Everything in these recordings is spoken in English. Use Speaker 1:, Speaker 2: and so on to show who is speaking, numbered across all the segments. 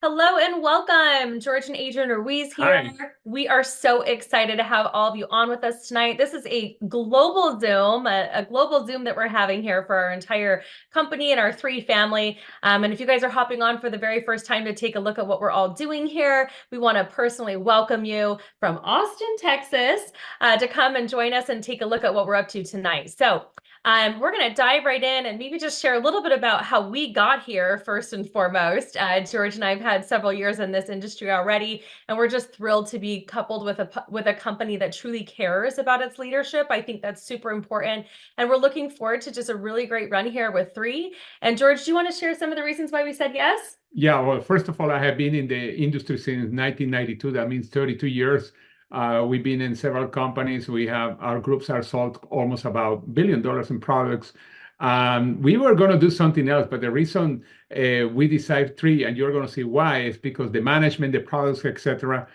Speaker 1: Hello and welcome, George and Adrianne Ruiz here.
Speaker 2: Hi.
Speaker 1: We are so excited to have all of you on with us tonight. This is a global Zoom, a global Zoom that we're having here for our entire company and our three family. And if you guys are hopping on for the very first time to take a look at what we're all doing here, we want to personally welcome you from Austin, Texas, to come and join us and take a look at what we're up to tonight. So we're going to dive right in and maybe just share a little bit about how we got here first and foremost. George and I have had several years in this industry already, and we're just thrilled to be coupled with a company that truly cares about its leadership. I think that's super important, and we're looking forward to just a really great run here with three. And George, do you want to share some of the reasons why we said yes?
Speaker 2: Yeah, well, first of all, I have been in the industry since 1992. That means 32 years. We've been in several companies. Our groups are sold almost about $1 billion in products. We were going to do something else, but the reason we decided three, and you're going to see why, is because the management, the products, etc.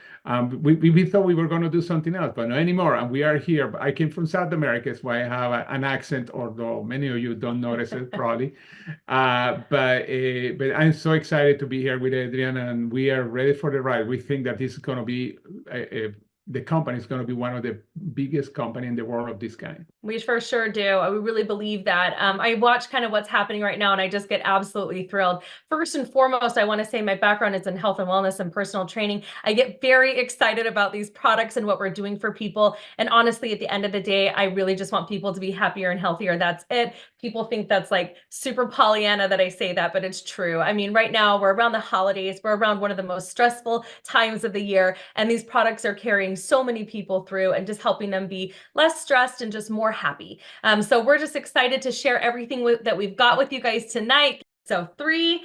Speaker 2: We thought we were going to do something else, but not anymore. And we are here. I came from South America, that's why I have an accent, although many of you don't notice it probably. But I'm so excited to be here with Adrian, and we are ready for the ride. We think that this is going to be the company is going to be one of the biggest company in the world of this kind.
Speaker 1: We for sure do. We really believe that. I watch kind of what's happening right now, and I just get absolutely thrilled. First and foremost, I want to say my background is in health and wellness and personal training. I get very excited about these products and what we're doing for people. And honestly, at the end of the day, I really just want people to be happier and healthier. That's it. People think that's like super Pollyanna that I say that, but it's true. I mean, right now we're around the holidays. We're around one of the most stressful times of the year, and these products are carrying so many people through and just helping them be less stressed and just more happy. So we're just excited to share everything that we've got with you guys tonight. So three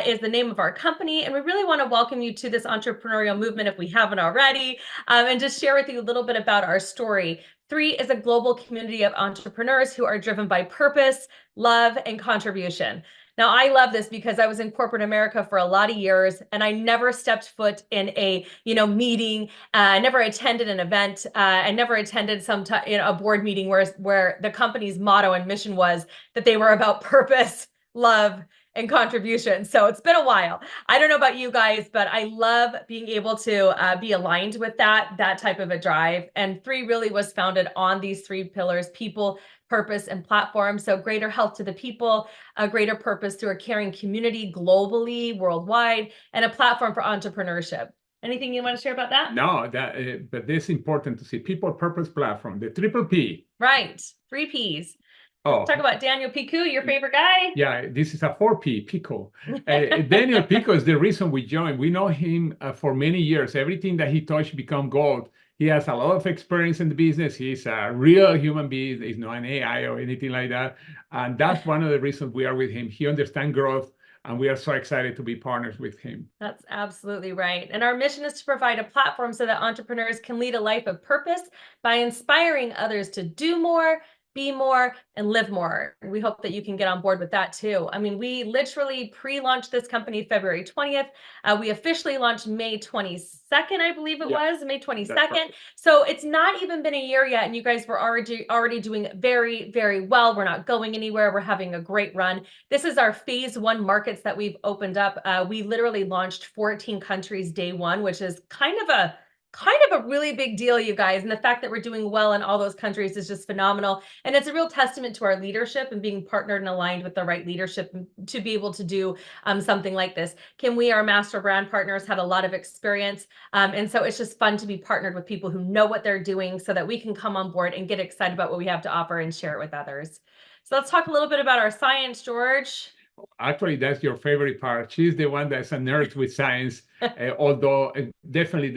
Speaker 1: is the name of our company, and we really want to welcome you to this entrepreneurial movement if we haven't already, and just share with you a little bit about our story. Three is a global community of entrepreneurs who are driven by purpose, love, and contribution. Now, I love this because I was in corporate America for a lot of years, and I never stepped foot in a meeting. I never attended an event. I never attended a board meeting where the company's motto and mission was that they were about purpose, love, and contribution. So it's been a while. I don't know about you guys, but I love being able to be aligned with that type of a drive. And three really was founded on these three pillars: people, purpose, and platform. So greater health to the people, a greater purpose through a caring community globally, worldwide, and a platform for entrepreneurship. Anything you want to share about that?
Speaker 2: No, but this is important to see. People, purpose, platform, the triple P.
Speaker 1: Right, three Ps.
Speaker 2: Oh,
Speaker 1: Talk about Daniel Piku, your favorite guy.
Speaker 2: Yeah, this is a 4P, Pico. Daniel Pico is the reason we joined. We know him for many years. Everything that he touched become gold. He has a lot of experience in the business. He's a real human being. He's not an AI or anything like that. And that's one of the reasons we are with him. He understands growth, and we are so excited to be partners with him.
Speaker 1: That's absolutely right. And our mission is to provide a platform so that entrepreneurs can lead a life of purpose by inspiring others to do more, be more, and live more. We hope that you can get on board with that too. I mean, we literally pre-launched this company February 20th. We officially launched May 22nd, I believe it was, May 22nd. Right. So it's not even been a year yet, and you guys were already doing very, very well. We're not going anywhere. We're having a great run. This is our phase one markets that we've opened up. We literally launched 14 countries day one, which is kind of a really big deal, you guys. And the fact that we're doing well in all those countries is just phenomenal. And it's a real testament to our leadership and being partnered and aligned with the right leadership to be able to do something like this. Kim Wee, our master brand partners, had a lot of experience. And so it's just fun to be partnered with people who know what they're doing so that we can come on board and get excited about what we have to offer and share it with others. So let's talk a little bit about our science, George.
Speaker 2: Actually, that's your favorite part. She's the one that's a nerd with science. Although definitely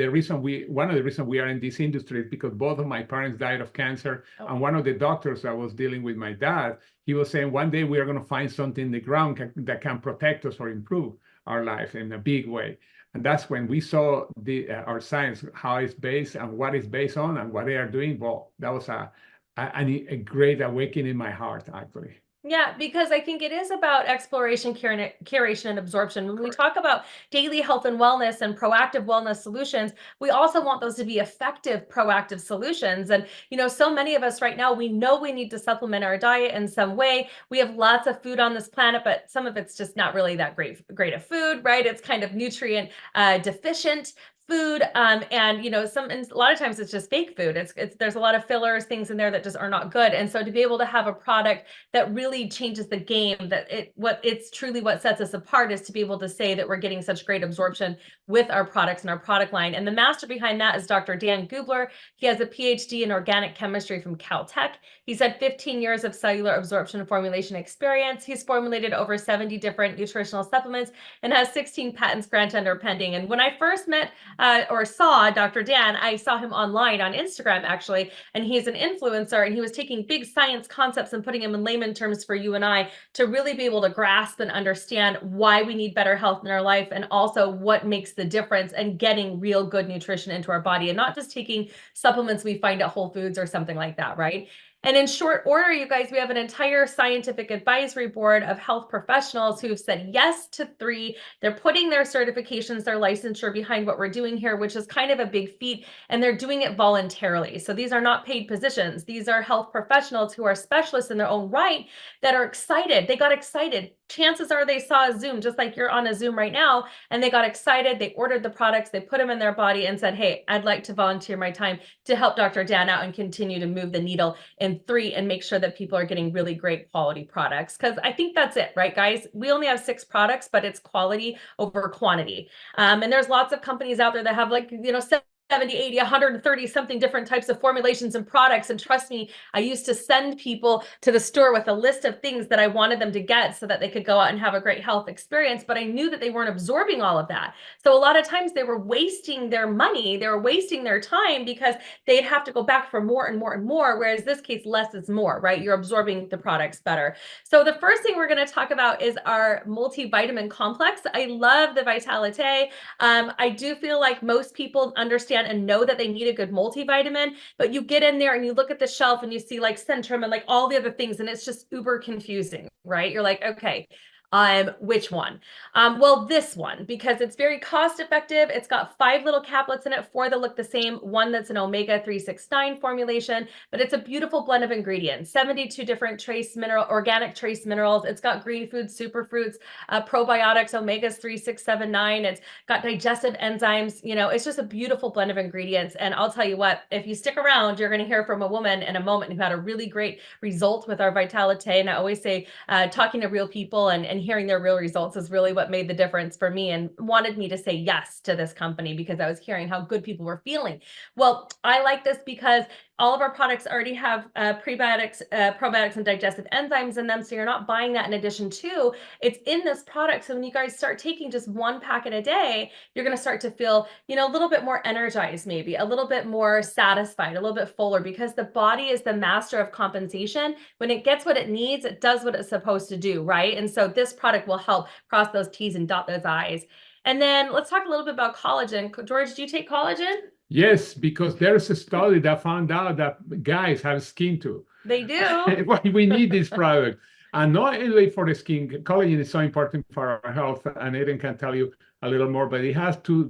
Speaker 2: one of the reasons we are in this industry is because both of my parents died of cancer. Oh. And one of the doctors that was dealing with my dad, he was saying one day we are going to find something in the ground that can protect us or improve our life in a big way. And that's when we saw our science, how it's based and what it's based on and what they are doing. Well, that was a great awakening in my heart, actually.
Speaker 1: Yeah, because I think it is about exploration, curation, and absorption. When we talk about daily health and wellness and proactive wellness solutions, we also want those to be effective, proactive solutions. And, so many of us right now, we know we need to supplement our diet in some way. We have lots of food on this planet, but some of it's just not really that great of food, right? It's kind of nutrient deficient food, and a lot of times it's just fake food. It's there's a lot of fillers, things in there that just are not good. And so to be able to have a product that really changes the game, it's truly what sets us apart, is to be able to say that we're getting such great absorption with our products and our product line. And the master behind that is Dr. Dan Gubler. He has a PhD in organic chemistry from Caltech. He's had 15 years of cellular absorption and formulation experience. He's formulated over 70 different nutritional supplements and has 16 patents granted or pending. And when I first met or saw Dr. Dan, I saw him online on Instagram, actually, and he's an influencer, and he was taking big science concepts and putting them in layman terms for you and I to really be able to grasp and understand why we need better health in our life, and also what makes the difference and getting real good nutrition into our body, and not just taking supplements we find at Whole Foods or something like that, right? And in short order, you guys, we have an entire scientific advisory board of health professionals who've said yes to 3. They're putting their certifications, their licensure behind what we're doing here, which is kind of a big feat, and they're doing it voluntarily. So these are not paid positions. These are health professionals who are specialists in their own right that are excited. They got excited. Chances are they saw a Zoom, just like you're on a Zoom right now, and they got excited. They ordered the products, they put them in their body and said, hey, I'd like to volunteer my time to help Dr. Dan out and continue to move the needle in 3 and make sure that people are getting really great quality products. Because I think that's it, right, guys? We only have 6 products, but it's quality over quantity. And there's lots of companies out there that have 70, 80, 130 something different types of formulations and products. And trust me, I used to send people to the store with a list of things that I wanted them to get so that they could go out and have a great health experience. But I knew that they weren't absorbing all of that. So a lot of times they were wasting their money, they were wasting their time, because they'd have to go back for more and more and more. Whereas this case, less is more, right? You're absorbing the products better. So the first thing we're going to talk about is our multivitamin complex. I love the Vitalite. I do feel like most people understand and know that they need a good multivitamin, but you get in there and you look at the shelf and you see like Centrum and like all the other things, and it's just uber confusing, right? You're like, okay, which one? Well, this one, because it's very cost effective. It's got 5 little caplets in it, 4 that look the same, 1 that's an omega 369 formulation, but it's a beautiful blend of ingredients, 72 different organic trace minerals. It's got green foods, superfruits, probiotics, omegas 3, 6, 7, 9. It's got digestive enzymes. It's just a beautiful blend of ingredients. And I'll tell you what, if you stick around, you're going to hear from a woman in a moment who had a really great result with our Vitalite. And I always say, talking to real people and hearing their real results is really what made the difference for me and wanted me to say yes to this company, because I was hearing how good people were feeling. Well, I like this because all of our products already have prebiotics, probiotics, and digestive enzymes in them. So you're not buying that in addition to, it's in this product. So when you guys start taking just 1 packet a day, you're going to start to feel, a little bit more energized, maybe a little bit more satisfied, a little bit fuller, because the body is the master of compensation. When it gets what it needs, it does what it's supposed to do, right? And so this product will help cross those T's and dot those I's. And then let's talk a little bit about collagen. George, do you take collagen?
Speaker 2: Yes, because there's a study that found out that guys have skin too.
Speaker 1: They do.
Speaker 2: Why we need this product. And not only for the skin, collagen is so important for our health, and Aiden can tell you a little more, but it has 3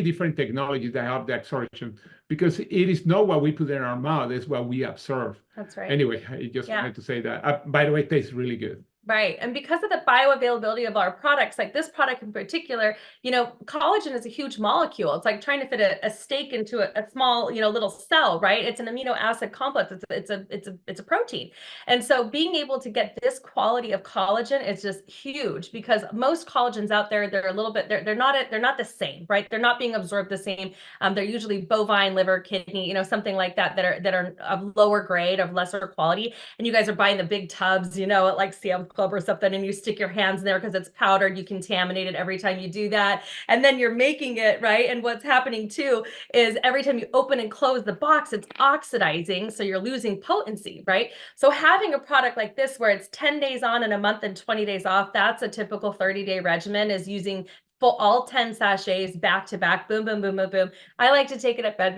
Speaker 2: different technologies that help the absorption, because it is not what we put in our mouth, it's what we absorb.
Speaker 1: That's right.
Speaker 2: Anyway, I just wanted to say that. By the way, it tastes really good.
Speaker 1: Right. And because of the bioavailability of our products, like this product in particular, collagen is a huge molecule. It's like trying to fit a steak into a small, little cell, right? It's an amino acid complex. It's a protein. And so being able to get this quality of collagen is just huge, because most collagens out there, they're a little bit, they're not the same, right? They're not being absorbed the same. They're usually bovine, liver, kidney, something like that, that are of lower grade, of lesser quality. And you guys are buying the big tubs, at like Sam's Club or something, and you stick your hands in there because it's powdered. You contaminate it every time you do that. And then you're making it, right? And what's happening too is every time you open and close the box, it's oxidizing. So you're losing potency, right? So having a product like this, where it's 10 days on and a month and 20 days off, that's a typical 30-day regimen, is using all 10 sachets back to back, boom, boom, boom, boom, boom. I like to take it at bed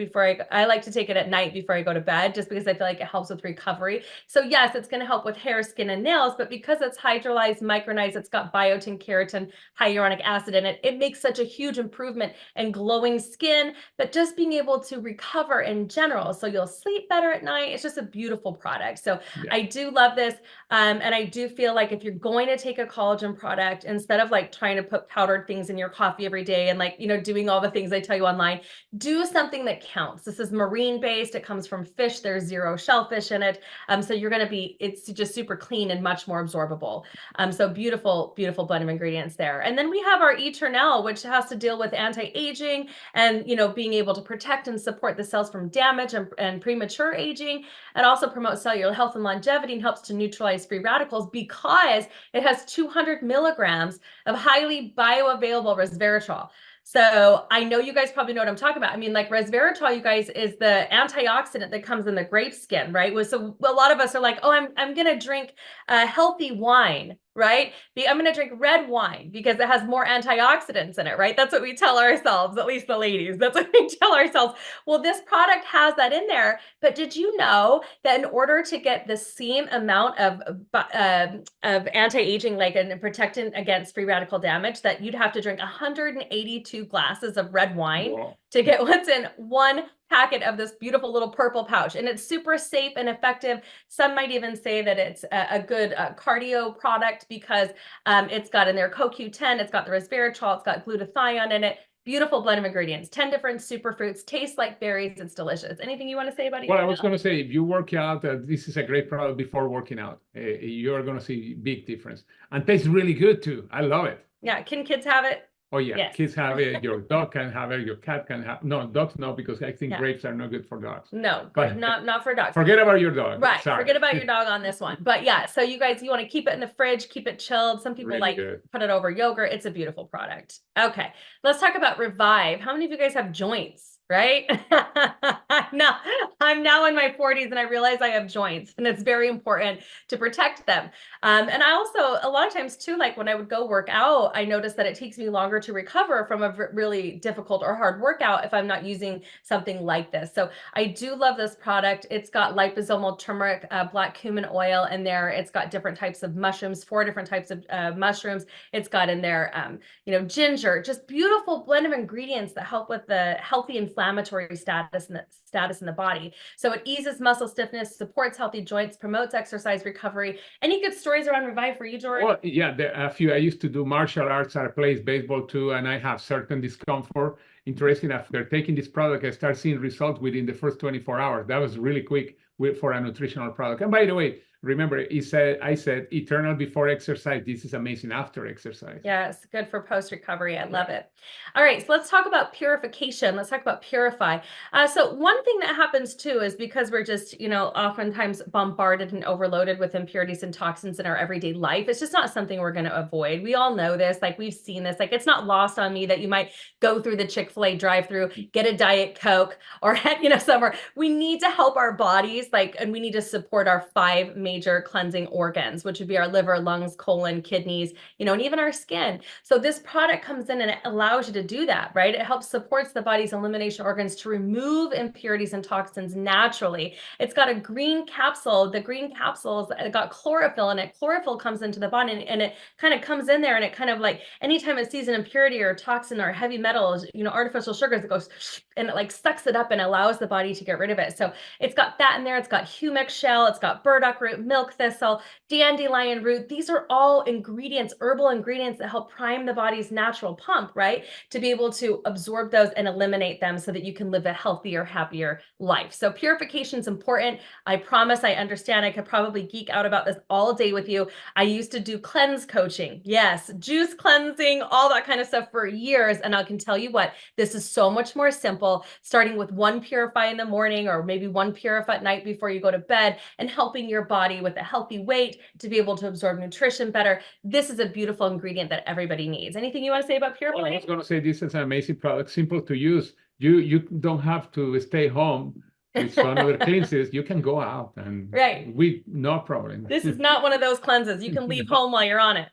Speaker 1: I like to take it at night before I go to bed, just because I feel like it helps with recovery. So yes, it's going to help with hair, skin, and nails, but because it's hydrolyzed, micronized, it's got biotin, keratin, hyaluronic acid in it, it makes such a huge improvement in glowing skin, but just being able to recover in general. So you'll sleep better at night. It's just a beautiful product. So
Speaker 2: Yeah.
Speaker 1: I do love this. And I do feel like if you're going to take a collagen product, instead of like trying to put powdered things in your coffee every day and like, doing all the things I tell you online, do something that counts. This is marine based. It comes from fish. There's 0 shellfish in it. So you're going to it's just super clean and much more absorbable. So beautiful, beautiful blend of ingredients there. And then we have our Eternal, which has to deal with anti-aging and, being able to protect and support the cells from damage and premature aging. It also promotes cellular health and longevity and helps to neutralize free radicals because it has 200 milligrams of highly bioavailable resveratrol. So I know you guys probably know what I'm talking about. I mean, like resveratrol, you guys, is the antioxidant that comes in the grape skin, right? So a lot of us are like, oh, I'm going to drink a healthy wine, right? I'm going to drink red wine because it has more antioxidants in it, right? That's what we tell ourselves, at least the ladies. That's what we tell ourselves. Well, this product has that in there. But did you know that in order to get the same amount of anti-aging, like and protectant against free radical damage, that you'd have to drink 182 glasses of red wine to get what's in one packet of this beautiful little purple pouch? And it's super safe and effective. Some might even say that it's a good cardio product because it's got in there CoQ10, it's got the resveratrol, it's got glutathione in it. Beautiful blend of ingredients, 10 different superfruits, tastes like berries. It's delicious. Anything you want to say about it?
Speaker 2: Well, I was going to say, if you work out, this is a great product before working out. You're going to see big difference. And tastes really good too. I love it.
Speaker 1: Yeah. Can kids have it?
Speaker 2: Oh, yeah.
Speaker 1: Yes.
Speaker 2: Kids have it. Your dog can have it. Your cat can have. No, dogs no, because I think grapes are not good for dogs.
Speaker 1: No, but not for dogs.
Speaker 2: Forget about your dog.
Speaker 1: Right.
Speaker 2: Sorry.
Speaker 1: Forget about your dog on this one. But yeah, so you guys, you want to keep it in the fridge, keep it chilled. Some people really put it over yogurt. It's a beautiful product. Okay. Let's talk about Revive. How many of you guys have joints? Right? I'm now in my 40s and I realize I have joints, and it's very important to protect them. And I also, a lot of times too, like when I would go work out, I noticed that it takes me longer to recover from a really difficult or hard workout if I'm not using something like this. So I do love this product. It's got liposomal turmeric, black cumin oil in there. It's got different types of mushrooms, 4 different types of mushrooms. It's got in there, ginger, just beautiful blend of ingredients that help with the healthy inflammatory status in the body. So it eases muscle stiffness, supports healthy joints, promotes exercise recovery. Any good stories around Revive for you, George?
Speaker 2: Well, yeah, there are a few. I used to do martial arts. I played baseball too, and I have certain discomfort. Interesting, after taking this product, I start seeing results within the first 24 hours. That was really quick for a nutritional product. And by the way, remember, I said eternal before exercise. This is amazing after exercise.
Speaker 1: Yes, good for post-recovery. I love it. All right, so let's talk about purification. Let's talk about Purify. So one thing that happens too is because we're just, oftentimes bombarded and overloaded with impurities and toxins in our everyday life. It's just not something we're going to avoid. We all know this. Like we've seen this. Like it's not lost on me that you might go through the Chick-fil-A drive-through, get a Diet Coke, or somewhere. We need to help our bodies, and we need to support our 5 major cleansing organs, which would be our liver, lungs, colon, kidneys, and even our skin. So this product comes in and it allows you to do that, right? It helps supports the body's elimination organs to remove impurities and toxins naturally. It's got a green capsule. The green capsules got chlorophyll in it. Chlorophyll comes into the body and it kind of comes in there, and it kind of like anytime it sees an impurity or toxin or heavy metals, artificial sugars, it goes and it like sucks it up and allows the body to get rid of it. So it's got that in there. It's got humic shell. It's got burdock root, milk thistle, dandelion root. These are all ingredients, herbal ingredients that help prime the body's natural pump, right? To be able to absorb those and eliminate them so that you can live a healthier, happier life. So purification is important. I promise I understand. I could probably geek out about this all day with you. I used to do cleanse coaching. Yes, juice cleansing, all that kind of stuff for years. And I can tell you what, this is so much more simple, starting with 1 Purify in the morning or maybe 1 Purify at night before you go to bed, and helping your body with a healthy weight to be able to absorb nutrition better. This is a beautiful ingredient that everybody needs. Anything you want to say about Purify?
Speaker 2: Well, I was going to say this is an amazing product, simple to use. You don't have to stay home with some other cleanses. You can go out and
Speaker 1: right.
Speaker 2: no problem.
Speaker 1: This is not one of those cleanses. You can leave home while you're on it.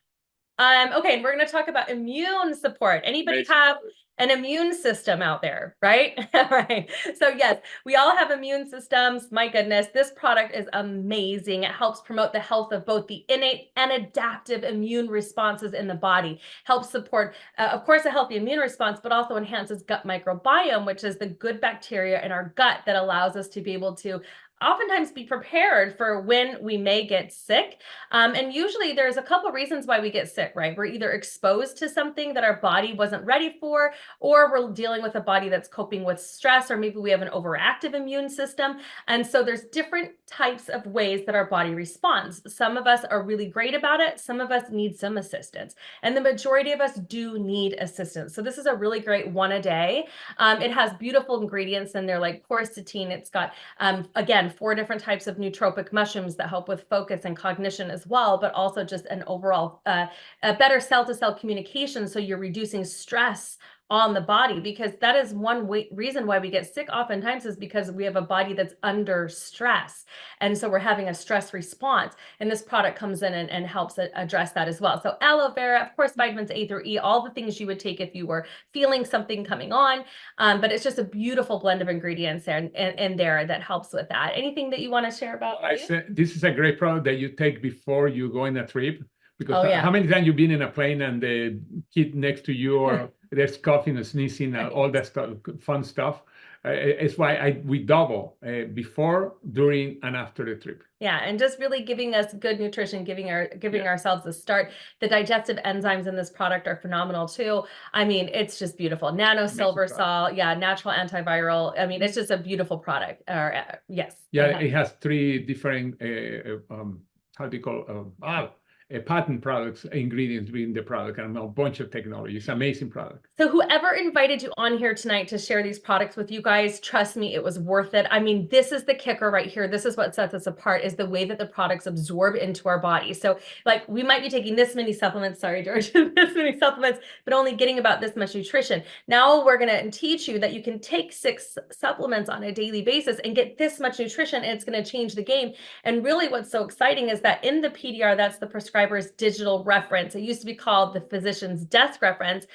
Speaker 1: Okay, and we're going to talk about immune support. Anybody have an immune system out there, right? All right. So yes, we all have immune systems. My goodness, this product is amazing. It helps promote the health of both the innate and adaptive immune responses in the body. Helps support, of course, a healthy immune response, but also enhances gut microbiome, which is the good bacteria in our gut that allows us to be able to oftentimes be prepared for when we may get sick. And usually there's a couple reasons why we get sick, right? We're either exposed to something that our body wasn't ready for, or we're dealing with a body that's coping with stress, or maybe we have an overactive immune system. And so there's different types of ways that our body responds. Some of us are really great about it. Some of us need some assistance. And the majority of us do need assistance. So this is a really great one a day. It has beautiful ingredients in there like quercetin. It's got, again, 4 different types of nootropic mushrooms that help with focus and cognition as well, but also just an overall a better cell-to-cell communication. So you're reducing stress on the body, because that is one reason why we get sick oftentimes, is because we have a body that's under stress. And so we're having a stress response. And this product comes in and helps address that as well. So aloe vera, of course, vitamins A through E, all the things you would take if you were feeling something coming on. But it's just a beautiful blend of ingredients there and there that helps with that. Anything that you want to share about?
Speaker 2: I said this is a great product that you take before you go on a trip, because
Speaker 1: Oh, yeah.
Speaker 2: how many times you've been in a plane and the kid next to you, or there's coughing and sneezing, all that stuff, fun stuff. It's why we double before, during, and after the trip.
Speaker 1: Yeah, and just really giving us good nutrition, giving ourselves a start. The digestive enzymes in this product are phenomenal too. I mean, it's just beautiful. Nano silver salt, yeah, natural antiviral. I mean, it's just a beautiful product. Yes.
Speaker 2: Yeah, it has 3 different how do you call patent products, ingredients within the product, and a bunch of technology. It's an amazing product.
Speaker 1: So whoever invited you on here tonight to share these products with you guys, trust me, it was worth it. I mean, this is the kicker right here. This is what sets us apart, is the way that the products absorb into our body. So like, we might be taking this many supplements, sorry, George, this many supplements, but only getting about this much nutrition. Now we're going to teach you that you can take 6 supplements on a daily basis and get this much nutrition, and it's going to change the game. And really what's so exciting is that in the PDR, that's the prescriber's digital reference. It used to be called the physician's desk reference.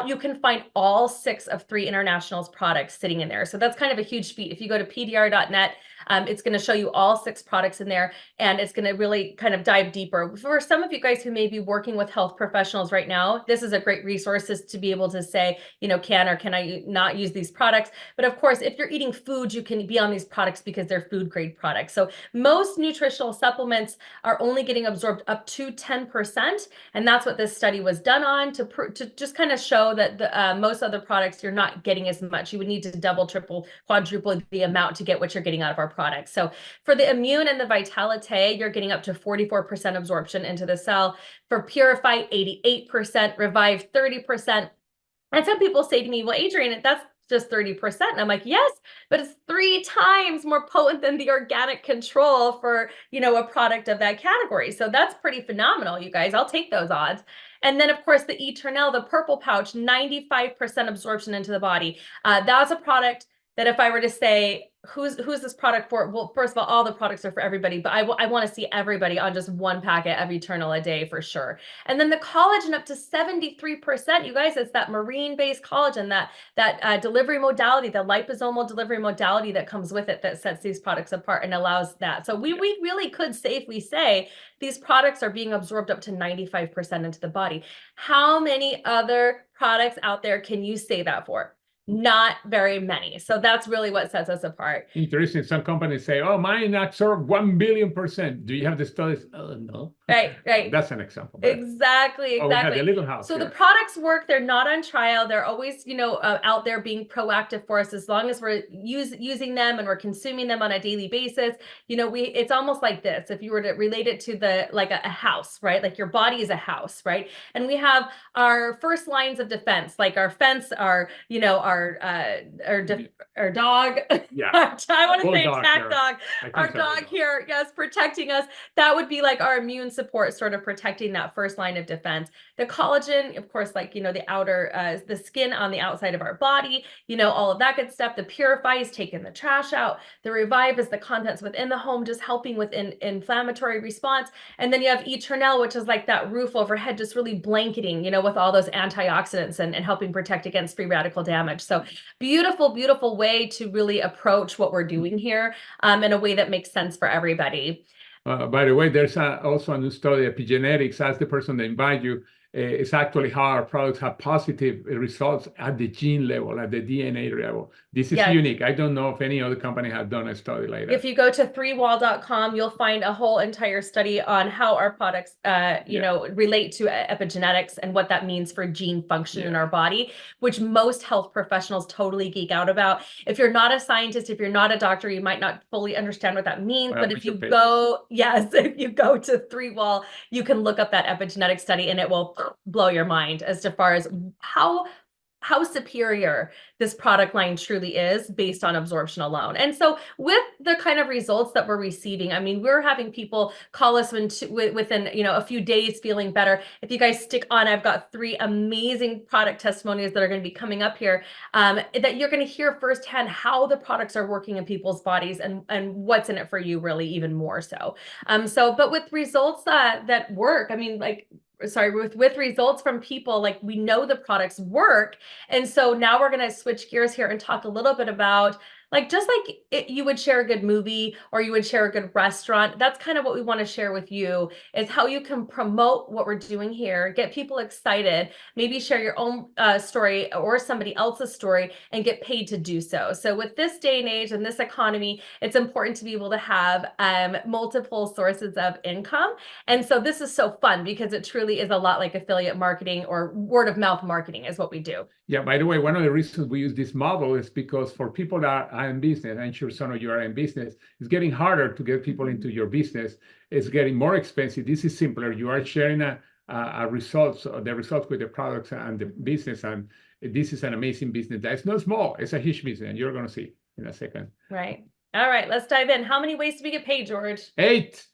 Speaker 1: You can find all 6 of 3 International's products sitting in there. So that's kind of a huge feat. If you go to pdr.net, it's going to show you all 6 products in there, and it's going to really kind of dive deeper. For some of you guys who may be working with health professionals right now, this is a great resource to be able to say, you know, can or can I not use these products? But of course, if you're eating food, you can be on these products because they're food grade products. So most nutritional supplements are only getting absorbed up to 10%. And that's what this study was done on, to just kind of show that most other products, you're not getting as much. You would need to double, triple, quadruple the amount to get what you're getting out of our products. So for the immune and the vitality, you're getting up to 44% absorption into the cell. For purify, 88%, revive, 30%. And some people say to me, well, Adrianne, that's just 30%. And I'm like, yes, but it's 3 times more potent than the organic control for, you know, a product of that category. So that's pretty phenomenal, you guys. I'll take those odds. And then, of course, the Eternal, the purple pouch, 95% absorption into the body. That's a product that if I were to say, who's this product for? Well, first of all the products are for everybody, but I want to see everybody on just one packet of Eternal a day for sure. And then the collagen up to 73%. You guys, it's that marine-based collagen, that delivery modality, the liposomal delivery modality that comes with it, that sets these products apart and allows that. So we really could safely say these products are being absorbed up to 95% into the body. How many other products out there can you say that for? Not very many. So that's really what sets us apart.
Speaker 2: Interesting. Some companies say, oh, mine absorb 1 billion%. Do you have the studies? Oh, no.
Speaker 1: Right.
Speaker 2: That's an example.
Speaker 1: Exactly.
Speaker 2: Oh, we had the little house
Speaker 1: so
Speaker 2: here.
Speaker 1: The products work. They're not on trial. They're always, you know, out there being proactive for us. As long as we're using them and we're consuming them on a daily basis, you know, it's almost like this. If you were to relate it to like a house, right? Like your body is a house, right? And we have our first lines of defense, like our fence, our, you know, our dog.
Speaker 2: Yeah.
Speaker 1: I want to say attack dog. Our dog here, yes, protecting us. That would be like our immune support, sort of protecting that first line of defense. The collagen, of course, like, the outer, the skin on the outside of our body, all of that good stuff. The Purify is taking the trash out. The Revive is the contents within the home, just helping with inflammatory response. And then you have Eternal, which is like that roof overhead, just really blanketing, with all those antioxidants and helping protect against free radical damage. So beautiful, beautiful way to really approach what we're doing here in a way that makes sense for everybody.
Speaker 2: By the way, there's also a new study, epigenetics, as the person that invite you, it's actually how our products have positive results at the gene level, at the DNA level. This is unique. I don't know if any other company has done a study like that.
Speaker 1: If you go to 3wall.com, you'll find a whole entire study on how our products, relate to epigenetics and what that means for gene function in our body, which most health professionals totally geek out about. If you're not a scientist, if you're not a doctor, you might not fully understand what that means. But if you go, if you go to 3Wall, you can look up that epigenetic study and it will blow your mind as far as how superior this product line truly is based on absorption alone. And so with the kind of results that we're receiving, I mean, we're having people call us within, a few days feeling better. If you guys stick on, I've got 3 amazing product testimonials that are going to be coming up here that you're going to hear firsthand how the products are working in people's bodies and what's in it for you, really, even more so. But with results that work, I mean, with results from people, like, we know the products work. And so now we're going to switch gears here and talk a little bit about, you would share a good movie or you would share a good restaurant. That's kind of what we want to share with you, is how you can promote what we're doing here, get people excited, maybe share your own story or somebody else's story and get paid to do so. So with this day and age and this economy, it's important to be able to have multiple sources of income. And so this is so fun because it truly is a lot like affiliate marketing or word of mouth marketing is what we do.
Speaker 2: Yeah, by the way, one of the reasons we use this model is because for people that are in business, I'm sure some of you are in business, it's getting harder to get people into your business. It's getting more expensive. This is simpler. You are sharing the results with the products and the business. And this is an amazing business. That's not small. It's a huge business. And you're going to see in a second.
Speaker 1: Right. All right, let's dive in. How many ways do we get paid, George?
Speaker 2: 8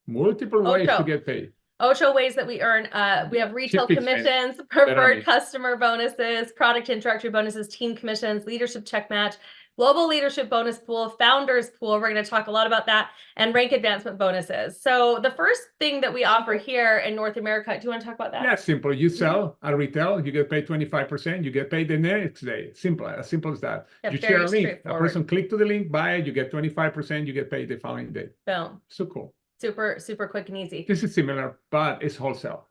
Speaker 2: multiple ways to get paid.
Speaker 1: 8 ways that we earn. We have retail commissions, preferred customer bonuses, product introductory bonuses, team commissions, leadership check match, global leadership bonus pool, founders pool. We're going to talk a lot about that, and rank advancement bonuses. So the first thing that we offer here in North America, do you want to talk about that?
Speaker 2: Yeah, simple. You sell at retail, you get paid 25%, you get paid the next day. Simple, as simple as that.
Speaker 1: Yeah,
Speaker 2: you share a link, a person click to the link, buy it, you get 25%, you get paid the following day.
Speaker 1: Boom.
Speaker 2: So cool.
Speaker 1: Super, super quick and easy.
Speaker 2: This is similar, but it's wholesale.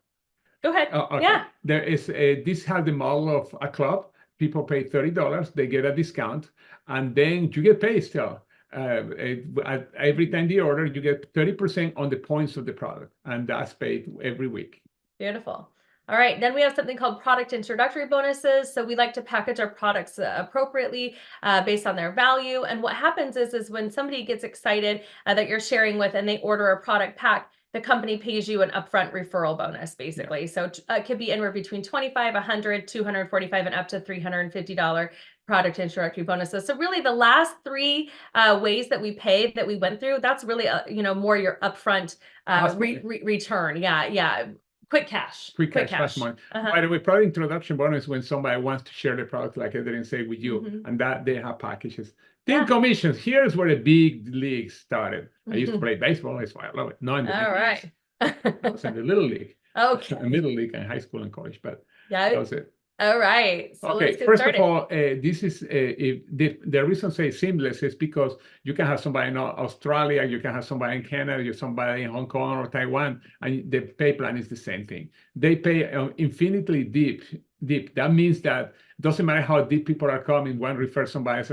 Speaker 1: Go ahead.
Speaker 2: Okay.
Speaker 1: Yeah.
Speaker 2: There is this has the model of a club. People pay $30, they get a discount, and then you get paid still. Every time they order, you get 30% on the points of the product, and that's paid every week.
Speaker 1: Beautiful. All right, then we have something called product introductory bonuses. So we like to package our products appropriately based on their value. And what happens is when somebody gets excited that you're sharing with and they order a product pack, the company pays you an upfront referral bonus, basically. Yeah. So it could be anywhere between $25, $100, $245, and up to $350 product introductory bonuses. So really the last 3 ways that we pay that we went through, that's really, more your upfront return. Yeah. Quick cash.
Speaker 2: Quick cash money. By the way, product introduction bonus when somebody wants to share the product, like I didn't say with you, and that they have packages. Team commissions. Here's where the big league started. I used to play baseball. That's why I love it. No, in the
Speaker 1: all right.
Speaker 2: I was in the little league.
Speaker 1: Okay.
Speaker 2: Middle league and high school and college, but
Speaker 1: yeah,
Speaker 2: that was it.
Speaker 1: All right. So
Speaker 2: okay. First of all, this is the reason I say seamless is because you can have somebody in Australia, you can have somebody in Canada, you somebody in Hong Kong or Taiwan, and the pay plan is the same thing. They pay infinitely deep. That means that doesn't matter how deep people are coming. One refers somebody,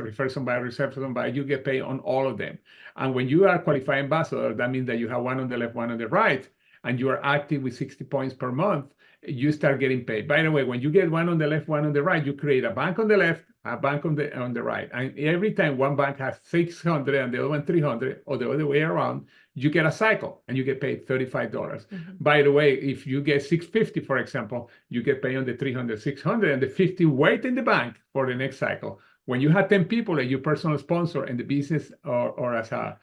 Speaker 2: you get paid on all of them. And when you are qualified ambassador, that means that you have one on the left, one on the right, and you are active with 60 points per month. You start getting paid. By the way, when you get one on the left, one on the right, you create a bank on the left, a bank on the right. And every time one bank has 600 and the other one 300, or the other way around, you get a cycle and you get paid $35. By the way, if you get 650, for example, you get paid on the 300, 600, and the 50 wait in the bank for the next cycle. When you have 10 people and you personal sponsor in the business or as a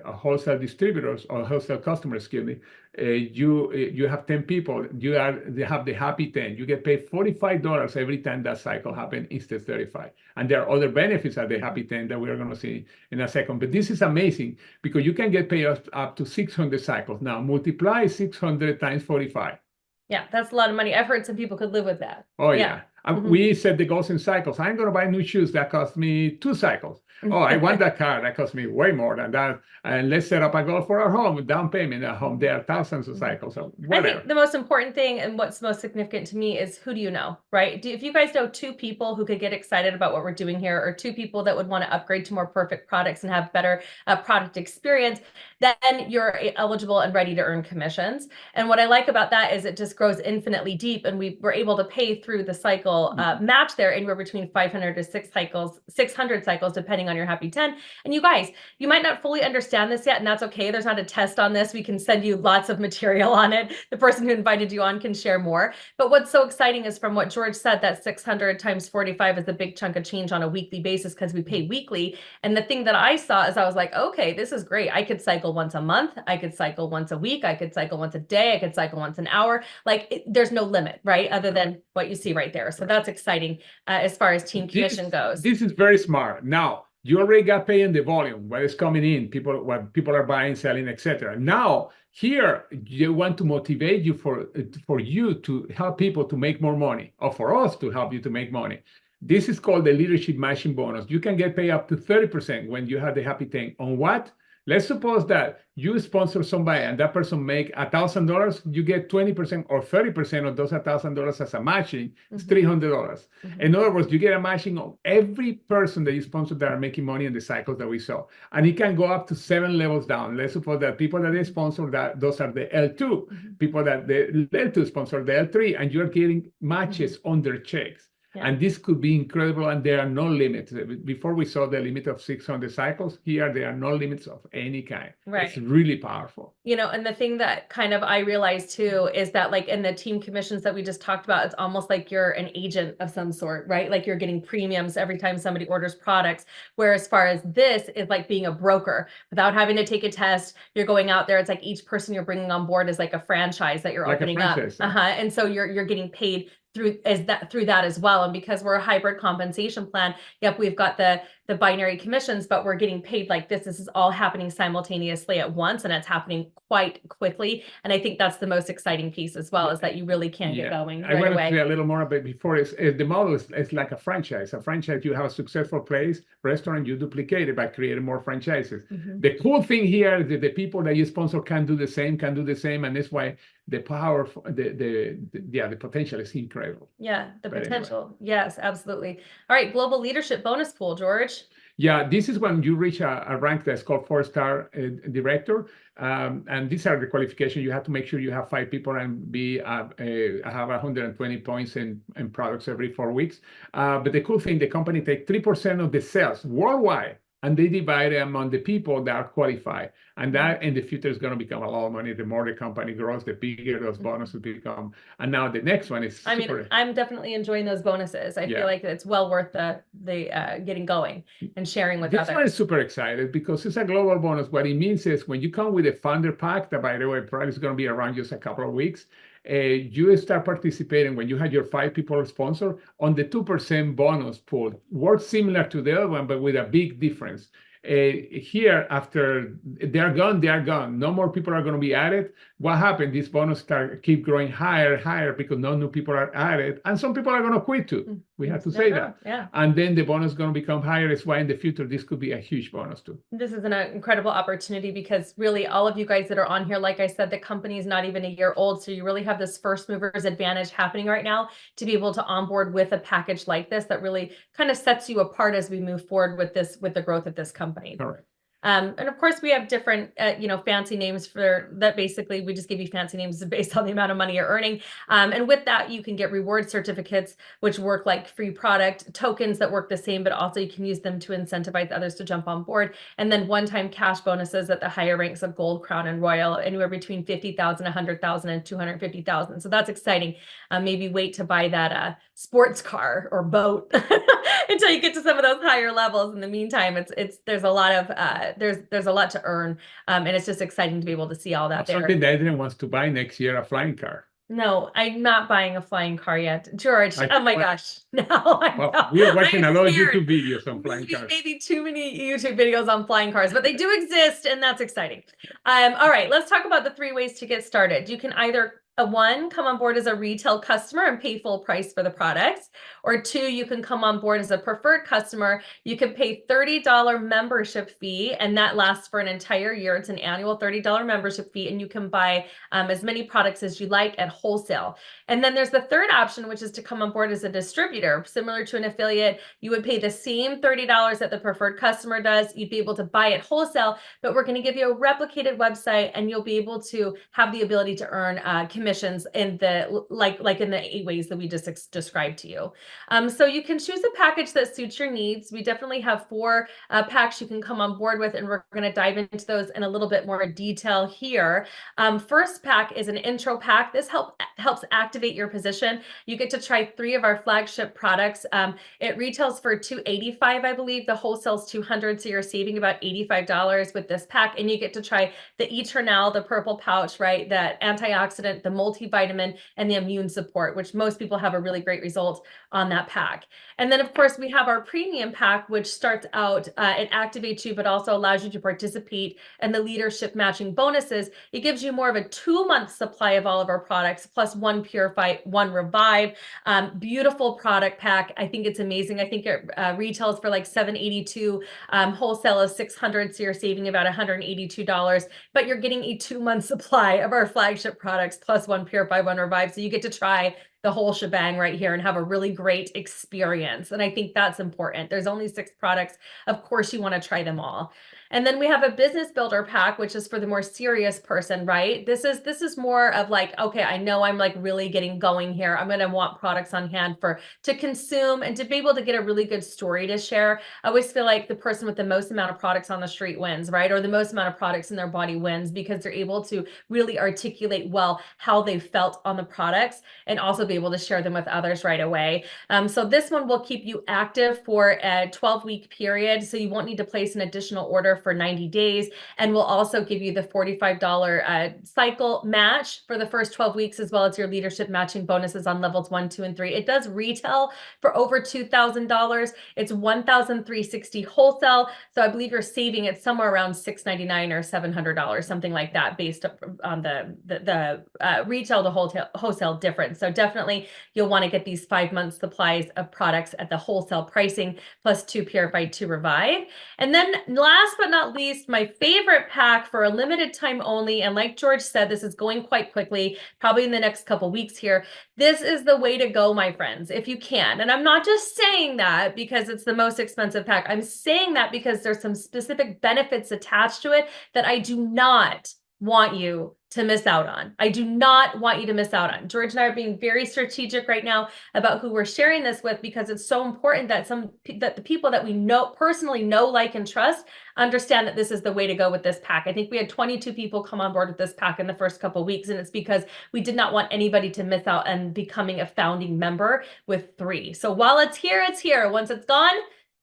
Speaker 2: wholesale distributors or wholesale customers, excuse me, you have 10 people, they have the happy 10. You get paid $45 every time that cycle happens instead of 35. And there are other benefits at the happy 10 that we are going to see in a second. But this is amazing because you can get paid up to 600 cycles. Now multiply 600 times 45.
Speaker 1: Yeah, that's a lot of money. I've heard some people could live with that.
Speaker 2: Oh, yeah. We set the goals in cycles. I'm going to buy new shoes that cost me 2 cycles. Oh, I want that car that cost me way more than that. And let's set up a goal for our home, down payment at home. There are thousands of cycles. So whatever.
Speaker 1: I think the most important thing and what's most significant to me is who do you know, right? If you guys know 2 people who could get excited about what we're doing here, or 2 people that would want to upgrade to more perfect products and have better product experience, then you're eligible and ready to earn commissions. And what I like about that is it just grows infinitely deep, and we were able to pay through the cycle match there anywhere between 500 to 600 cycles, depending on your happy 10. And you guys, you might not fully understand this yet, and that's okay. There's not a test on this. We can send you lots of material on it. The person who invited you on can share more. But what's so exciting is from what George said, that 600 times 45 is a big chunk of change on a weekly basis because we pay weekly. And the thing that I saw is I was like, okay, this is great. I could cycle once a month. I could cycle once a week. I could cycle once a day. I could cycle once an hour. Like there's no limit, right? Other than what you see right there. So that's exciting as far as team commission goes.
Speaker 2: This is very smart. Now, you already got paid in the volume, what is coming in, what people are buying, selling, etc. Now, here you want to motivate you for you to help people to make more money, or for us to help you to make money. This is called the leadership matching bonus. You can get paid up to 30% when you have the happy thing. On what? Let's suppose that you sponsor somebody and that person make $1,000, you get 20% or 30% of those $1,000 as a matching. It's $300. In other words, you get a matching of every person that you sponsor that are making money in the cycles that we saw. And it can go up to 7 levels down. Let's suppose that people that they sponsor, that those are the L2. People that the L2 sponsor the L3, and you're getting matches on their checks. Yeah. And this could be incredible, and there are no limits. Before we saw the limit of 600 cycles, here there are no limits of any kind. Right. It's really powerful.
Speaker 1: You know, and the thing that kind of I realized too is that like in the team commissions that we just talked about, it's almost like you're an agent of some sort, right? Like you're getting premiums every time somebody orders products. Whereas as far as this is like being a broker without having to take a test, you're going out there. It's like each person you're bringing on board is like a franchise that you're like opening up. And so you're getting paid through that as well. And because we're a hybrid compensation plan, yep, we've got the binary commissions, but we're getting paid like this. This is all happening simultaneously at once, and it's happening quite quickly. And I think that's the most exciting piece as well, is that you really can get going right away.
Speaker 2: I want to say a little more about before. The model is like a franchise. A franchise, you have a successful place, restaurant, you duplicate it by creating more franchises. The cool thing here is that the people that you sponsor can do the same, and that's why the power, the potential is incredible.
Speaker 1: Yeah, the potential. Anyway. Yes, absolutely. All right, global leadership bonus pool, George.
Speaker 2: Yeah, this is when you reach a rank that's called 4-star director. And these are the qualifications. You have to make sure you have 5 people and have 120 points in products every 4 weeks. But the cool thing, the company takes 3% of the sales worldwide, and they divide it among the people that are qualified. And that in the future is going to become a lot of money. The more the company grows, the bigger those bonuses become. And now the next one is
Speaker 1: super. I'm definitely enjoying those bonuses. I feel like it's well worth the getting going and sharing with others.
Speaker 2: This one is super excited because it's a global bonus. What it means is when you come with a founder pack, that by the way, probably is going to be around just a couple of weeks, you start participating when you had your 5 people sponsor on the 2% bonus pool. Works similar to the other one, but with a big difference. Here, after they are gone. No more people are going to be added. What happened? This bonus keep growing higher because no new people are added, and some people are going to quit too. We have to say that.
Speaker 1: Yeah.
Speaker 2: And then the bonus is going to become higher. That's why in the future this could be a huge bonus too.
Speaker 1: This is an incredible opportunity because really all of you guys that are on here, like I said, the company is not even a year old, so you really have this first movers advantage happening right now to be able to onboard with a package like this that really kind of sets you apart as we move forward with the growth of this company.
Speaker 2: Correct.
Speaker 1: And of course, we have different, fancy names for that. Basically, we just give you fancy names based on the amount of money you're earning. And with that, you can get reward certificates, which work like free product, tokens that work the same, but also you can use them to incentivize others to jump on board. And then one-time cash bonuses at the higher ranks of Gold, Crown, and Royal, anywhere between 50,000, 100,000, and 250,000. So that's exciting. Maybe wait to buy that sports car or boat until you get to some of those higher levels. In the meantime, there's a lot of there's a lot to earn, and it's just exciting to be able to see all that there.
Speaker 2: Something that Adrian wants to buy next year, a flying car.
Speaker 1: No, I'm not buying a flying car yet. George, oh my gosh. No,
Speaker 2: well, we're watching a lot of
Speaker 1: scared.
Speaker 2: YouTube videos on flying cars.
Speaker 1: Maybe too many YouTube videos on flying cars, but they do exist, and that's exciting. All right, let's talk about the 3 ways to get started. You can either one, come on board as a retail customer and pay full price for the products, or 2, you can come on board as a preferred customer. You can pay $30 membership fee, and that lasts for an entire year. It's an annual $30 membership fee, and you can buy as many products as you like at wholesale. And then there's the third option, which is to come on board as a distributor. Similar to an affiliate, you would pay the same $30 that the preferred customer does. You'd be able to buy it wholesale, but we're going to give you a replicated website, and you'll be able to have the ability to earn commissions in the like in the 8 ways that we just described to you. So you can choose a package that suits your needs. We definitely have 4 packs you can come on board with, and we're going to dive into those in a little bit more detail here. First pack is an intro pack. This helps activate your position. You get to try 3 of our flagship products. It retails for $285, I believe. The wholesale's $200, so you're saving about $85 with this pack, and you get to try the Eternal, the purple pouch, right? That antioxidant, the multivitamin, and the immune support, which most people have a really great result on that pack. And then, of course, we have our premium pack, which starts out, it activates you, but also allows you to participate in the leadership matching bonuses. It gives you more of a 2-month supply of all of our products, plus 1 Purify, 1 Revive. Beautiful product pack. I think it's amazing. I think it retails for like $782. Wholesale is $600, so you're saving about $182, but you're getting a 2-month supply of our flagship products, plus 1 Purify, 1 Revive. So you get to try the whole shebang right here and have a really great experience. And I think that's important. There's only 6 products. Of course, you want to try them all. And then we have a business builder pack, which is for the more serious person, right? This is more of like, okay, I know I'm like really getting going here. I'm going to want products on hand to consume and to be able to get a really good story to share. I always feel like the person with the most amount of products on the street wins, right? Or the most amount of products in their body wins, because they're able to really articulate well how they felt on the products and also be able to share them with others right away. So this one will keep you active for a 12-week period. So you won't need to place an additional order for 90 days. And we'll also give you the $45 cycle match for the first 12 weeks, as well as your leadership matching bonuses on levels 1, 2, and 3. It does retail for over $2,000. It's $1,360 wholesale. So I believe you're saving it somewhere around $699 or $700, something like that, based on the retail to wholesale difference. So definitely you'll want to get these 5 months supplies of products at the wholesale pricing, plus 2 Purify, 2 Revive. And then last but not least, my favorite pack for a limited time only, and like George said, this is going quite quickly, probably in the next couple weeks here. This is the way to go, my friends, if you can. And I'm not just saying that because it's the most expensive pack. I'm saying that because there's some specific benefits attached to it that I do not want you to miss out on. I do not want you to miss out on. George and I are being very strategic right now about who we're sharing this with, because it's so important that the people that we personally know, like, and trust understand that this is the way to go with this pack. I think we had 22 people come on board with this pack in the first couple of weeks, and it's because we did not want anybody to miss out on becoming a founding member with 3. So while it's here, it's here. Once it's gone,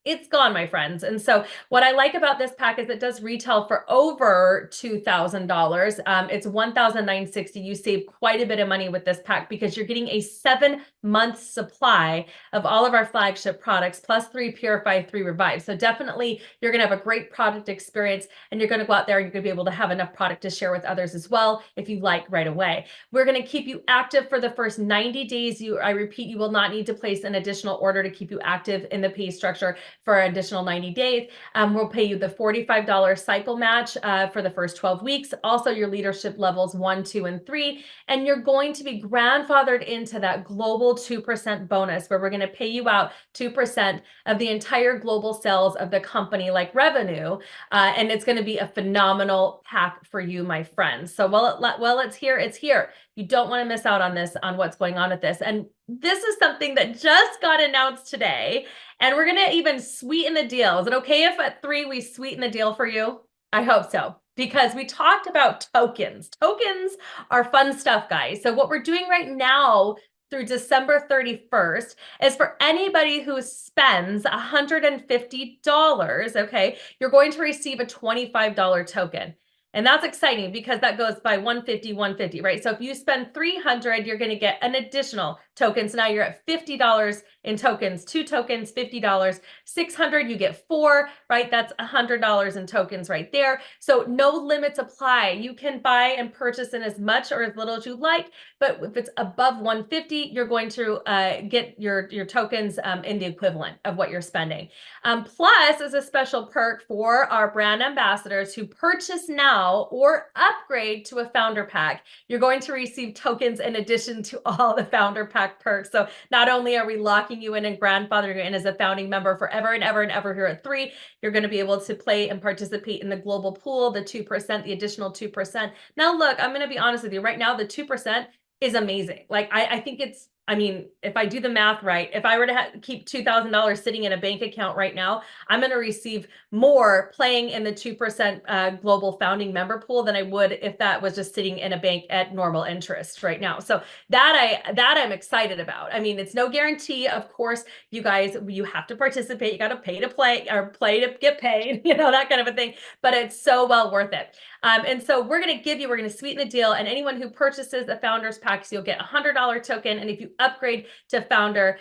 Speaker 1: it's gone, my friends. And so what I like about this pack is it does retail for over $2,000. It's $1,960. You save quite a bit of money with this pack because you're getting a 7-month supply of all of our flagship products, plus 3 Purify, 3 Revive. So definitely you're going to have a great product experience, and you're going to go out there and you're going to be able to have enough product to share with others as well if you like right away. We're going to keep you active for the first 90 days. I repeat, you will not need to place an additional order to keep you active in the pay structure for an additional 90 days. We'll pay you the $45 cycle match for the first 12 weeks. Also your leadership levels 1, 2, and 3. And you're going to be grandfathered into that global 2% bonus, where we're going to pay you out 2% of the entire global sales of the company, like revenue. And it's going to be a phenomenal pack for you, my friends. So while it's here, it's here. You don't want to miss out on this, on what's going on with this. And this is something that just got announced today. And we're going to even sweeten the deal. Is it okay if at 3 we sweeten the deal for you? I hope so, because we talked about tokens. Tokens are fun stuff, guys. So what we're doing right now through December 31st is for anybody who spends $150, okay, you're going to receive a $25 token. And that's exciting because that goes by 150, 150, right? So if you spend 300, you're going to get an additional token. So now you're at $50 in tokens, 2 tokens, $50, 600, you get 4, right? That's $100 in tokens right there. So no limits apply. You can buy and purchase in as much or as little as you like, but if it's above 150, you're going to get your tokens in the equivalent of what you're spending. Plus, as a special perk for our brand ambassadors who purchase now or upgrade to a founder pack, you're going to receive tokens in addition to all the founder pack perks. So not only are we locking you in and grandfathering you in as a founding member forever and ever and ever here at 3, you're going to be able to play and participate in the global pool, the 2%, the additional 2%. Now, look, I'm going to be honest with you. Right now, the 2% is amazing. Like, I think it's, I mean, if I do the math right, if I were to keep $2,000 sitting in a bank account right now, I'm going to receive more playing in the 2% global founding member pool than I would if that was just sitting in a bank at normal interest right now. So that I'm excited about. I mean, it's no guarantee. Of course, you guys, you have to participate. You got to pay to play or play to get paid, you know, that kind of a thing. But it's so well worth it. And so we're going to sweeten the deal. And anyone who purchases the Founders Pack, so you'll get a $100 token. And if you upgrade to Founder,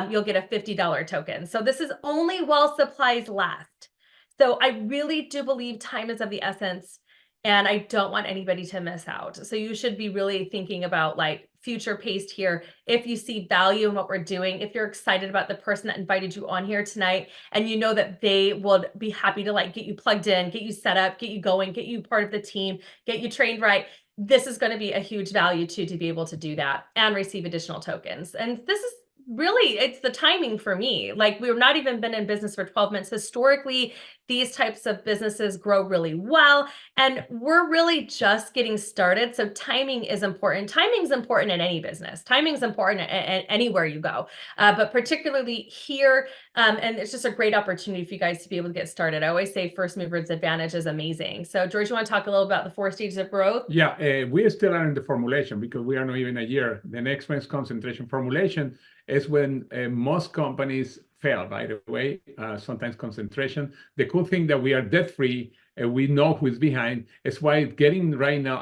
Speaker 1: you'll get a $50 token. So this is only while supplies last. So I really do believe time is of the essence. And I don't want anybody to miss out. So you should be really thinking about like future paced here. If you see value in what we're doing, if you're excited about the person that invited you on here tonight, and you know that they would be happy to like get you plugged in, get you set up, get you going, get you part of the team, get you trained right. This is going to be a huge value too, to be able to do that and receive additional tokens. And this is really, it's the timing for me. Like, we've not even been in business for 12 months. Historically, these types of businesses grow really well, and we're really just getting started. So timing is important. Timing is important in any business. Timing is important anywhere you go, but particularly here. And it's just a great opportunity for you guys to be able to get started. I always say first mover's advantage is amazing. So George, you want to talk a little about the 4 stages of growth?
Speaker 2: Yeah, we still are in the formulation because we are not even a year. The next one's concentration formulation is when most companies fail, by the way, sometimes concentration. The cool thing that we are debt-free, we know who's behind. It's why getting right now,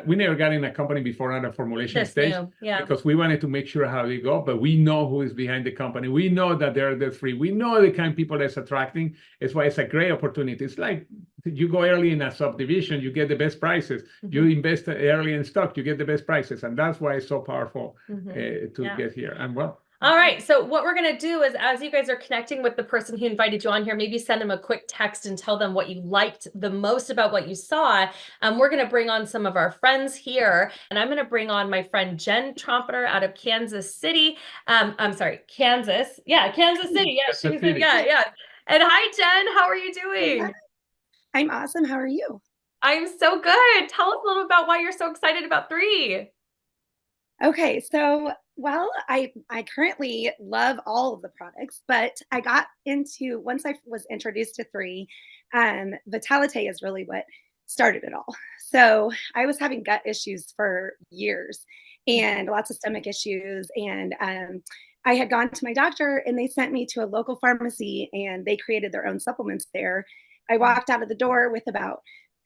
Speaker 2: we never got in a company before at a formulation stage because we wanted to make sure how they go, but we know who is behind the company. We know that they're debt-free. We know the kind of people that's attracting. It's why it's a great opportunity. It's like you go early in a subdivision, you get the best prices. You invest early in stock, you get the best prices. And that's why it's so powerful to get here. And well,
Speaker 1: all right. So what we're going to do is, as you guys are connecting with the person who invited you on here, maybe send them a quick text and tell them what you liked the most about what you saw. We're going to bring on some of our friends here, and I'm going to bring on my friend Jen Trompeter out of Kansas City. I'm sorry, Kansas. Yeah, Kansas City. Yeah, yeah. And hi, Jen. How are you doing?
Speaker 3: I'm awesome. How are you?
Speaker 1: I'm so good. Tell us a little about why you're so excited about 3.
Speaker 3: Okay, so well, I currently love all of the products, but I got into, once I was introduced to 3, Vitalite is really what started it all. So I was having gut issues for years and lots of stomach issues, and I had gone to my doctor and they sent me to a local pharmacy and they created their own supplements there. I walked out of the door with about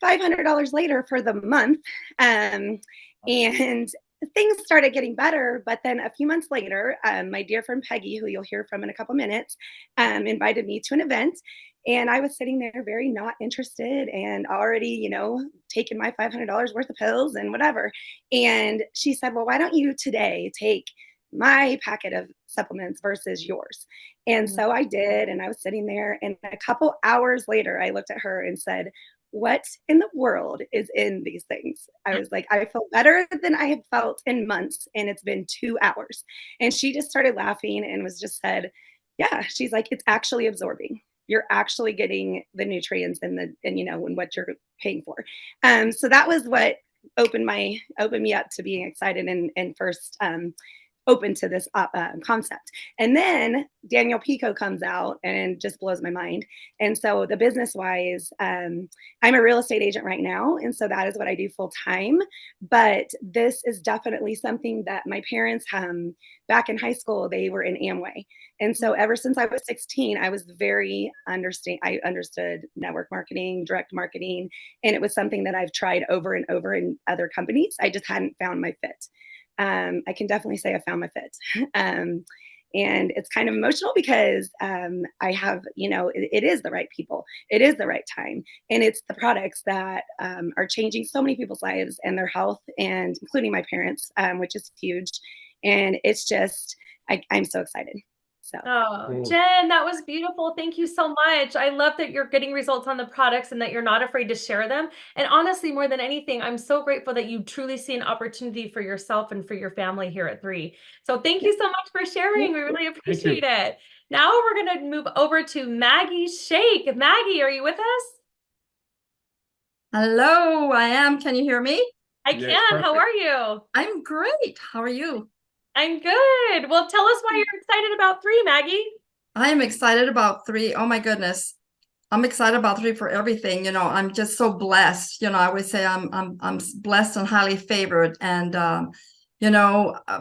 Speaker 3: $500 later for the month, and things started getting better. But then a few months later, my dear friend Peggy, who you'll hear from in a couple minutes, invited me to an event. And I was sitting there very not interested and already, you know, taking my $500 worth of pills and whatever. And she said, well, why don't you today take my packet of supplements versus yours? And so I did. And I was sitting there. And a couple hours later, I looked at her and said, what in the world is in these things? I was like, I feel better than I have felt in months, and it's been 2 hours. And she just started laughing and was just said, yeah, she's like, it's actually absorbing. You're actually getting the nutrients and you know, and what you're paying for. So that was what opened me up to being excited and first open to this concept. And then Daniel Pico comes out and just blows my mind. And so the business wise, I'm a real estate agent right now. And so that is what I do full time. But this is definitely something that my parents, back in high school, they were in Amway. And so ever since I was 16, I was I understood network marketing, direct marketing, and it was something that I've tried over and over in other companies. I just hadn't found my fit. I can definitely say I found my fit. And it's kind of emotional because I have, it is the right people. It is the right time. And it's the products that are changing so many people's lives and their health, and including my parents, which is huge. And it's just, I'm so excited. So.
Speaker 1: Oh, Jen, that was beautiful. Thank you so much. I love that you're getting results on the products and that you're not afraid to share them. And honestly, more than anything, I'm so grateful that you truly see an opportunity for yourself and for your family here at 3. So thank you so much for sharing. We really appreciate it. Now we're going to move over to Maggie Shake. Maggie, are you with us?
Speaker 4: Hello, I am. Can you hear me?
Speaker 1: I can. How are you?
Speaker 4: I'm great. How are you?
Speaker 1: I'm good. Well, tell us why you're excited about 3, Maggie.
Speaker 4: I am excited about 3. Oh my goodness. I'm excited about 3 for everything. I'm just so blessed. I always say I'm blessed and highly favored. And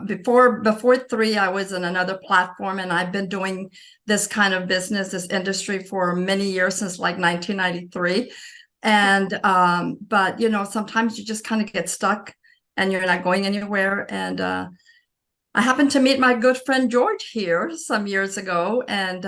Speaker 4: before 3, I was in another platform, and I've been doing this kind of business, this industry for many years, since like 1993. And but sometimes you just kind of get stuck and you're not going anywhere. And I happened to meet my good friend George here some years ago, and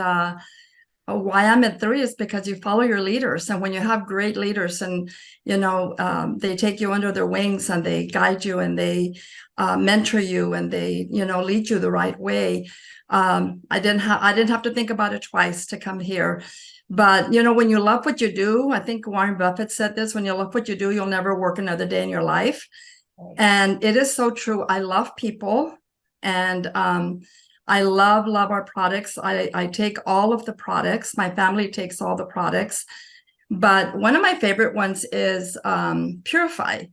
Speaker 4: why I'm at 3 is because you follow your leaders. And when you have great leaders, and they take you under their wings, and they guide you, and they mentor you, and they lead you the right way. I didn't have to think about it twice to come here. But when you love what you do, I think Warren Buffett said this: when you love what you do, you'll never work another day in your life. And it is so true. I love people. And I love our products. I take all of the products. My family takes all the products. But one of my favorite ones is Purify.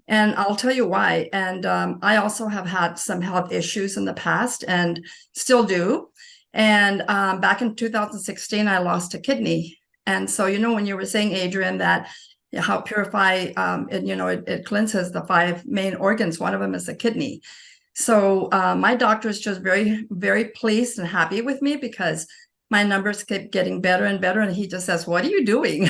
Speaker 4: And I'll tell you why. And I also have had some health issues in the past, and still do. And back in 2016, I lost a kidney. And so, when you were saying, Adrianne, that how Purify, it cleanses the 5 main organs. One of them is the kidney. So my doctor is just very, very pleased and happy with me, because my numbers keep getting better and better. And he just says, "What are you doing?"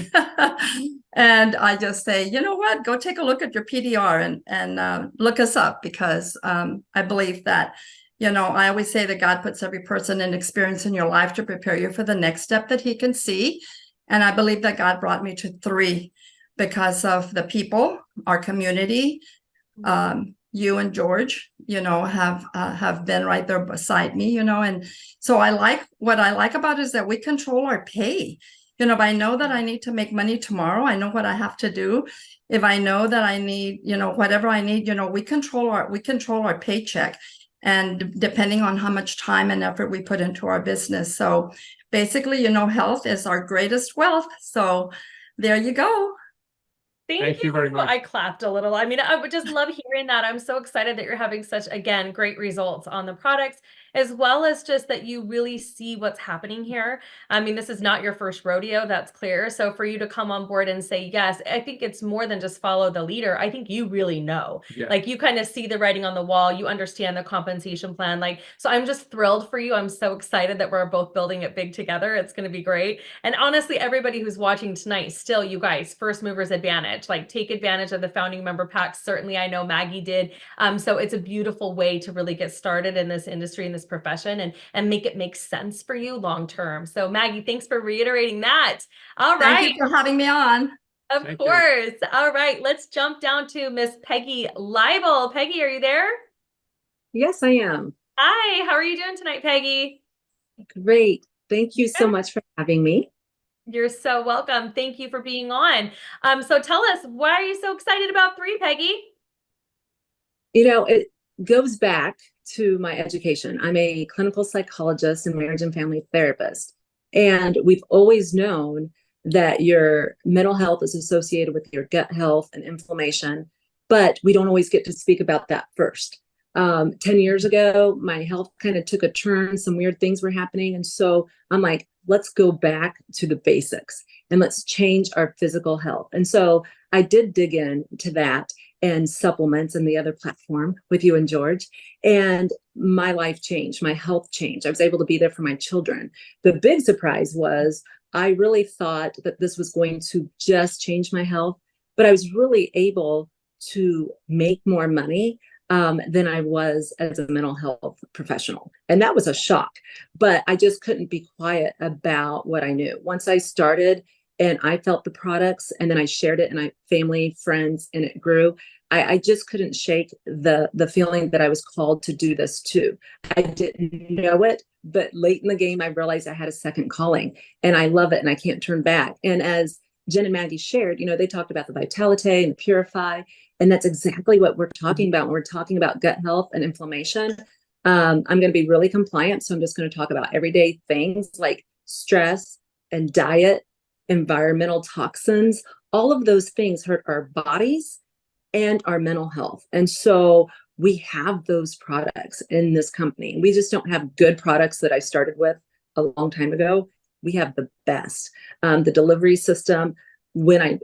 Speaker 4: And I just say, "You know what? Go take a look at your PDR and look us up," because I believe that, I always say that God puts every person and experience in your life to prepare you for the next step that he can see. And I believe that God brought me to 3 because of the people, our community. You and George, have been right there beside me, and so what I like about it is that we control our pay. If I know that I need to make money tomorrow, I know what I have to do. If I know that I need, whatever I need, we control our paycheck, and depending on how much time and effort we put into our business. So basically, health is our greatest wealth. So there you go.
Speaker 1: Thank you very much. I clapped a little. I mean, I would just love hearing that. I'm so excited that you're having such, again, great results on the products, as well as just that you really see what's happening here. I mean, this is not your first rodeo, that's clear. So for you to come on board and say, yes, I think it's more than just follow the leader. I think you really know, like you kind of see the writing on the wall, you understand the compensation plan. So I'm just thrilled for you. I'm so excited that we're both building it big together. It's going to be great. And honestly, everybody who's watching tonight, still, you guys, first movers advantage. Take advantage of the founding member packs. Certainly, I know Maggie did. So it's a beautiful way to really get started in this industry, in this profession, and make it make sense for you long term. So Maggie, thanks for reiterating that. All right.
Speaker 4: Thank you for having me on.
Speaker 1: Of course. All right. Let's jump down to Miss Peggy Libel. Peggy, are you there?
Speaker 5: Yes, I am.
Speaker 1: Hi. How are you doing tonight, Peggy?
Speaker 5: Great. Thank you so much for having me.
Speaker 1: You're so welcome. Thank you for being on. So tell us, why are you so excited about 3, Peggy?
Speaker 5: It goes back to my education. I'm a clinical psychologist and marriage and family therapist. And we've always known that your mental health is associated with your gut health and inflammation, but we don't always get to speak about that first. 10 years ago, my health kind of took a turn. Some weird things were happening. And so I'm like, let's go back to the basics and let's change our physical health. And so I did dig into that and supplements and the other platform with you and George. And my life changed, my health changed. I was able to be there for my children. The big surprise was I really thought that this was going to just change my health, but I was really able to make more money than I was as a mental health professional. And that was a shock, but I just couldn't be quiet about what I knew. Once I started and I felt the products and then I shared it in my family, friends, and it grew, I just couldn't shake the feeling that I was called to do this too. I didn't know it, but late in the game, I realized I had a second calling and I love it and I can't turn back. And as Jen and Maggie shared, they talked about the Vitality and the Purify. And that's exactly what we're talking about when we're talking about gut health and inflammation. I'm going to be really compliant. So I'm just going to talk about everyday things like stress and diet, environmental toxins. All of those things hurt our bodies and our mental health. And so we have those products in this company. We just don't have good products that I started with a long time ago. We have the best. The delivery system, when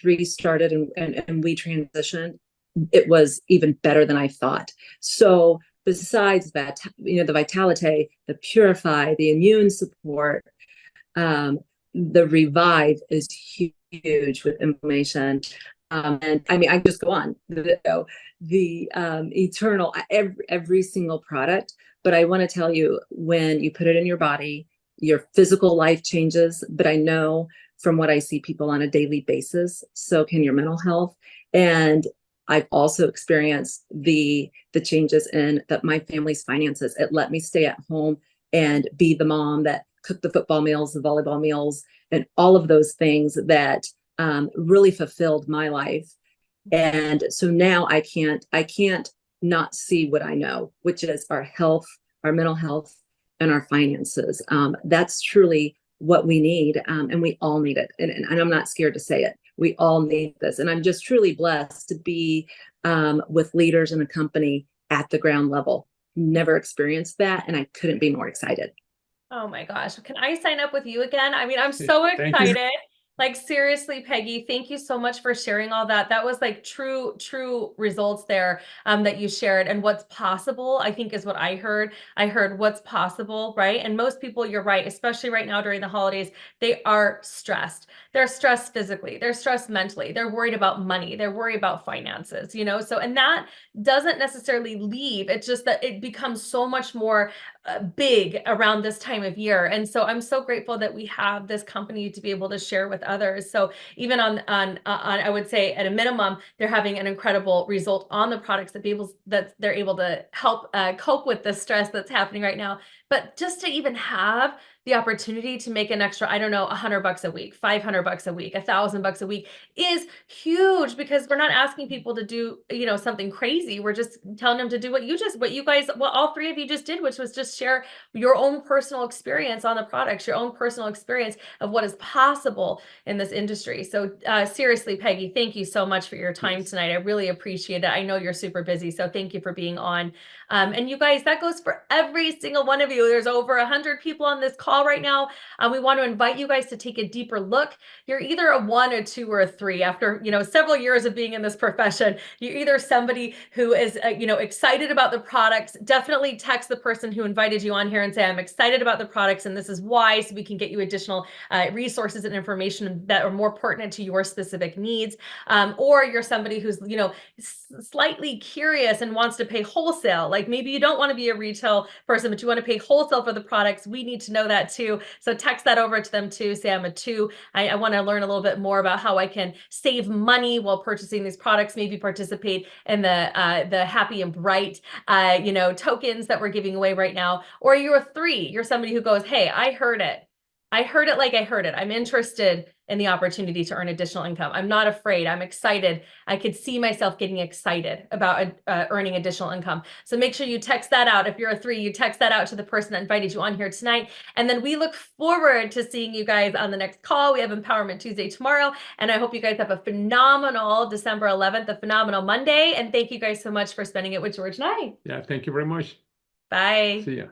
Speaker 5: 3 started and we transitioned, it was even better than I thought. So besides that, the Vitality, the Purify, the immune support, the Revive is huge with inflammation. And I mean, I just go on the Eternal, every single product. But I want to tell you, when you put it in your body, your physical life changes. But I know from what I see people on a daily basis, so can your mental health. And I've also experienced the changes in my family's finances. It let me stay at home and be the mom that cooked the football meals, the volleyball meals, and all of those things that really fulfilled my life. And so now I can't not see what I know, which is our health, our mental health, and our finances. That's truly what we need. And we all need it. And I'm not scared to say it. We all need this. And I'm just truly blessed to be with leaders in a company at the ground level. Never experienced that. And I couldn't be more excited.
Speaker 1: Oh my gosh. Can I sign up with you again? I mean, I'm so excited. Like, seriously, Peggy, thank you so much for sharing all that. That was like true results there that you shared, and what's possible, I think, is what I heard. I heard what's possible, right? And most people, you're right, especially right now during the holidays, they are stressed. They're stressed physically, they're stressed mentally, they're worried about money, they're worried about finances, so, and that doesn't necessarily leave. It's just that it becomes so much more big around this time of year. And so I'm so grateful that we have this company to be able to share with others. So even on I would say at a minimum, they're having an incredible result on the products that they're able to help cope with the stress that's happening right now. But just to even have the opportunity to make an extra, I don't know, $100 a week, $500 a week, $1,000 a week is huge, because we're not asking people to do, something crazy. We're just telling them to do what all 3 of you just did, which was just share your own personal experience on the products, your own personal experience of what is possible in this industry. So seriously, Peggy, thank you so much for your time tonight. I really appreciate it. I know you're super busy, so thank you for being on. And you guys, that goes for every single one of you. There's over 100 people on this call right now. We want to invite you guys to take a deeper look. You're either a 1, a 2, or a 3. After several years of being in this profession, you're either somebody who is excited about the products. Definitely text the person who invited you on here and say, I'm excited about the products and this is why, so we can get you additional resources and information that are more pertinent to your specific needs. Or you're somebody who's slightly curious and wants to pay wholesale. Like, maybe you don't want to be a retail person, but you want to pay wholesale for the products. We need to know that too. So text that over to them too. Say, I'm a 2. I want to learn a little bit more about how I can save money while purchasing these products. Maybe participate in the Happy and Bright tokens that we're giving away right now. Or you're a 3. You're somebody who goes, hey, I heard it like I heard it. I'm interested and the opportunity to earn additional income. I'm not afraid. I'm excited. I could see myself getting excited about earning additional income. So make sure you text that out. If you're a 3, you text that out to the person that invited you on here tonight. And then we look forward to seeing you guys on the next call. We have Empowerment Tuesday tomorrow. And I hope you guys have a phenomenal December 11th, a phenomenal Monday. And thank you guys so much for spending it with George and I.
Speaker 2: Yeah, thank you very much.
Speaker 1: Bye.
Speaker 2: See ya.